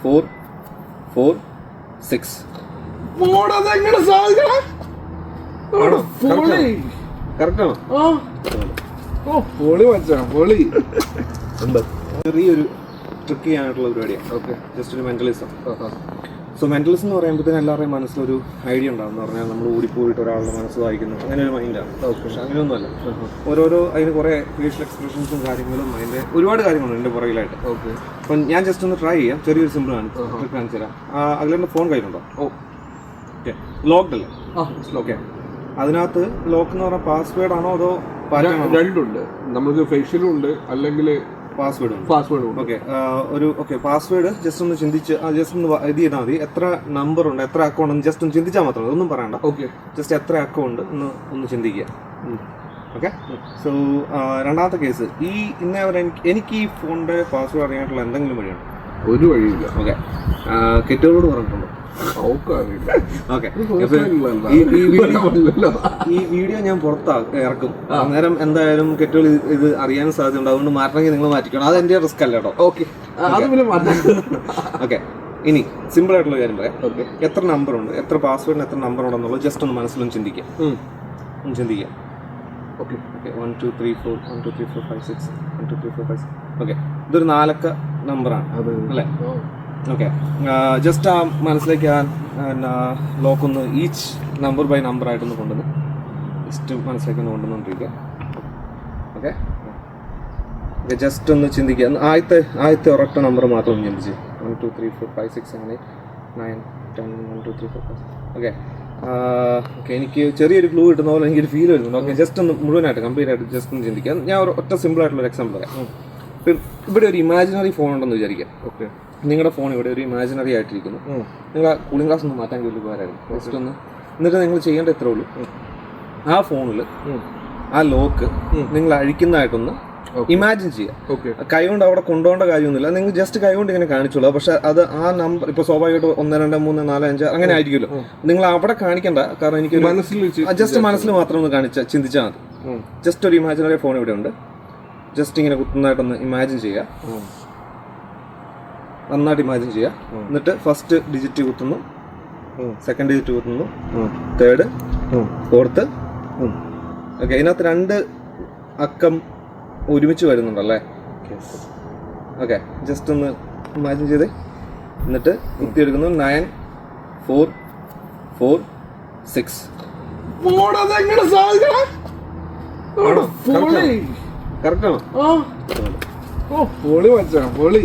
4 4 6. അതെങ്ങനെ സാധിക്കണം? കറക്റ്റാണോ? പൊളി മച്ചാ പൊളി. ചെറിയൊരു ട്രിക്ക് ചെയ്യാനായിട്ടുള്ള പരിപാടിയാണ്. ഓക്കെ, ജസ്റ്റ് ഒരു മെന്റലിസം. സോ മെന്റലിസം എന്ന് പറയുമ്പോഴത്തേനും എല്ലാവരുടെയും മനസ്സിലൊരു ഐഡിയ ഉണ്ടാകും എന്ന് പറഞ്ഞാൽ നമ്മൾ ഓടിപ്പോയിട്ട് ഒരാളുടെ മനസ്സ് വായിക്കുന്നു, അങ്ങനെ ഒരു മൈൻഡാണ്. പക്ഷെ അങ്ങനെയൊന്നുമല്ല. ഓരോരോ അതിന് കുറേ ഫേഷ്യൽ എക്സ്പ്രഷൻസും കാര്യങ്ങളും അതിൻ്റെ ഒരുപാട് കാര്യങ്ങളുണ്ട് എൻ്റെ പുറകിലായിട്ട്. ഓക്കെ, അപ്പം ഞാൻ ജസ്റ്റ് ഒന്ന് ട്രൈ ചെയ്യാം. ചെറിയൊരു സിമ്പിൾ ട്രിക്ക് കാണിച്ചു തരാം. അതിലെൻ്റെ ഫോൺ കയ്യിലുണ്ടോ? ഓക്കെ, ലോക്ക്ഡ് അല്ലേ? ഓക്കെ, അതിനകത്ത് ലോക്ക് എന്ന് പറഞ്ഞാൽ പാസ്വേഡ് ആണോ അതോ രണ്ടുണ്ട്. നമുക്ക് ഫേഷ്യലും ഉണ്ട്, അല്ലെങ്കിൽ പാസ്വേഡ്. ഓക്കെ, പാസ്വേഡ് ജസ്റ്റ് ഒന്ന് ചിന്തിച്ച് ജസ്റ്റ് ഒന്ന് ഇത് ചെയ്താൽ മതി. എത്ര നമ്പർ ഉണ്ട്, എത്ര അക്കൗണ്ട് ഉണ്ട്, ജസ്റ്റ് ഒന്ന് ചിന്തിച്ചാൽ മാത്രം, ഒന്നും പറയണ്ട. ഓക്കെ, ജസ്റ്റ് എത്ര അക്കൗണ്ട് ഒന്ന് ചിന്തിക്കുക. ഓക്കെ, സോ രണ്ടാമത്തെ കേസ്, എനിക്ക് ഈ ഫോണിന്റെ പാസ്വേഡ് അറിയാനായിട്ടുള്ള എന്തെങ്കിലും വഴിയുണ്ടോ? ഒരു വഴിയില്ല. ഓക്കെ, കെറ്റുകളോട് പറഞ്ഞിട്ടുണ്ടോ? ഓക്കെ, ഈ വീഡിയോ ഞാൻ ഇറക്കും. അന്നേരം എന്തായാലും കെറ്റുകൾ ഇത് അറിയാനും സാധ്യതയുണ്ട്. അതുകൊണ്ട് മാറ്റണമെങ്കിൽ നിങ്ങൾ മാറ്റിക്കണം. അത് എന്റെ റിസ്ക് അല്ല കേട്ടോ. ഓക്കെ, ഇനി സിമ്പിൾ ആയിട്ടുള്ള കാര്യം പറയാം. ഓക്കെ, എത്ര നമ്പർ ഉണ്ട്, എത്ര പാസ്വേഡിന് എത്ര നമ്പർ ഉണ്ടെന്നുള്ളത് ജസ്റ്റ് ഒന്ന് മനസ്സിലൊന്ന് ചിന്തിക്കാം. ഓക്കെ, 1 2 3 4 1 2 3 4 5 6 1 2 3 4 5 6. ഓക്കെ, ഇതൊരു 4 നമ്പറാണ് അല്ലേ? ഓക്കെ, ജസ്റ്റ് ആ മനസ്സിലേക്ക് ആ ലോക്ക് ഒന്ന് ഈച്ച് നമ്പർ ബൈ നമ്പർ ആയിട്ടൊന്ന് കൊണ്ടുവന്ന് ജസ്റ്റ് മനസ്സിലേക്ക് ഒന്ന് കൊണ്ടുവന്നുകൊണ്ടിരിക്കുക. ഓക്കെ, ജസ്റ്റ് ഒന്ന് ചിന്തിക്കുക. ആദ്യത്തെ ഒരൊറ്റ നമ്പർ മാത്രം ഒന്ന് ചിന്തിച്ച് 1 2 3 4 5 6 7 8 9 10 1 2 3 4 5. ഓക്കെ, എനിക്ക് ചെറിയൊരു ക്ലൂ കിട്ടുന്ന പോലെ എനിക്കൊരു ഫീൽ വരുന്നുണ്ട്. ഓക്കെ, ജസ്റ്റ് ഒന്ന് മുഴുവനായിട്ട് കംപ്ലീറ്റ് ആയിട്ട് ജസ്റ്റ് ഒന്ന് ചിന്തിക്കുക. ഞാൻ ഒറ്റ സിമ്പിൾ ആയിട്ടുള്ള ഒരു എക്സാമ്പിൾ പറയാം. ഇപ്പം ഇവിടെ ഒരു ഇമാജിനറി ഫോൺ ഉണ്ടെന്ന് വിചാരിക്കാം. ഓക്കെ, നിങ്ങളുടെ ഫോൺ ഇവിടെ ഒരു ഇമാജിനറി ആയിട്ടിരിക്കുന്നു. നിങ്ങൾ ആ കൂളിംഗ് ഗ്ലാസ് ഒന്ന് മാറ്റാൻ വലിയ ഉപകാരമായിരുന്നു. ജസ്റ്റ് ഒന്ന് എന്നിട്ട് നിങ്ങൾ ചെയ്യേണ്ട എത്ര ഉള്ളൂ, ആ ഫോണിൽ ആ ലോക്ക് നിങ്ങൾ അഴിക്കുന്നതായിട്ടൊന്ന് ഇമാജിൻ ചെയ്യുക. കൈകൊണ്ട് അവിടെ കൊണ്ടുപോകേണ്ട കാര്യമൊന്നുമില്ല. നിങ്ങൾ ജസ്റ്റ് കൈകൊണ്ട് ഇങ്ങനെ കാണിച്ചോളൂ. പക്ഷെ അത് ആ നമ്പർ ഇപ്പോൾ സ്വാഭാവികമായിട്ട് 1 2 3 4 5 അങ്ങനെ ആയിരിക്കുമല്ലോ. നിങ്ങൾ അവിടെ കാണിക്കണ്ട. കാരണം എനിക്ക് ജസ്റ്റ് മനസ്സിൽ മാത്രം ഒന്ന് ചിന്തിച്ചാൽ മതി. ജസ്റ്റ് ഒരു ഇമാജിനറി ഫോൺ ഇവിടെ ഉണ്ട്. ജസ്റ്റ് ഇങ്ങനെ കുത്തുന്നതായിട്ടൊന്ന് ഇമാജിൻ ചെയ്യുക. നന്നായിട്ട് ഇമാജിൻ ചെയ്യുക. എന്നിട്ട് ഫസ്റ്റ് ഡിജിറ്റ് കുത്തുന്നു, സെക്കൻഡ് ഡിജിറ്റ് കുത്തുന്നു, തേർഡ്, ഫോർത്ത്. ഓക്കെ, ഇതിനകത്ത് 2 അക്കം ഒരുമിച്ച് വരുന്നുണ്ടല്ലേ? ഓക്കെ, ജസ്റ്റ് ഒന്ന് ഇമാജിൻ ചെയ്ത് എന്നിട്ട് കുത്തിയെടുക്കുന്നു. 9 4 4 6. കറക്റ്റാണോ? പൊളി മച്ചാ പൊളി.